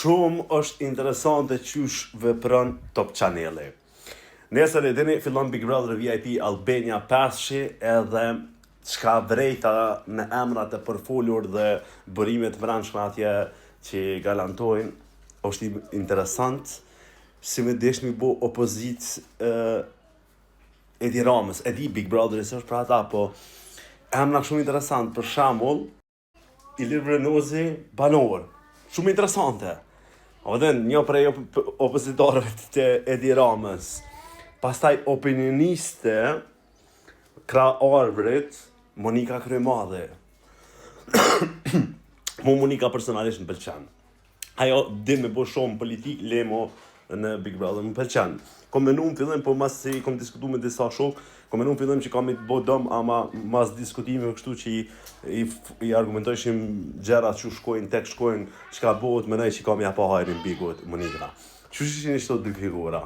Shumë është interesante qysh vepron Top Channel-i. Nesër e dini fillon Big Brother VIP Albania 5 edhe çka vrejta në emrat e përfolur dhe bërimet brendshme atje që galantojnë është interesant si me desh mi bo opozit Edi Ramës. E di Big Brother është për ata, po emra shumë interesant, për shembull Ilir Vrenozi banor. Shumë interesante. O dhe një prej opozitorëve të Edi Ramës. Pastaj opinioniste Krah Arbrit, Monika Kryemadhe. Monika personalisht më pëlqen. Ajo din me bo shumë politik, lemo në Big Brother më pëlqen. Kom menu në fillim, po mas si kom diskutu me disa shok, kom menu në fillim që kam i të bo dëm, ama mas diskutime kështu që i argumentojshim gjerat që shkojnë, tek shkojnë, që ka bëhet, menaj që kam ja pa hajrin bigot Monika. Që shë ishtë të dy figura?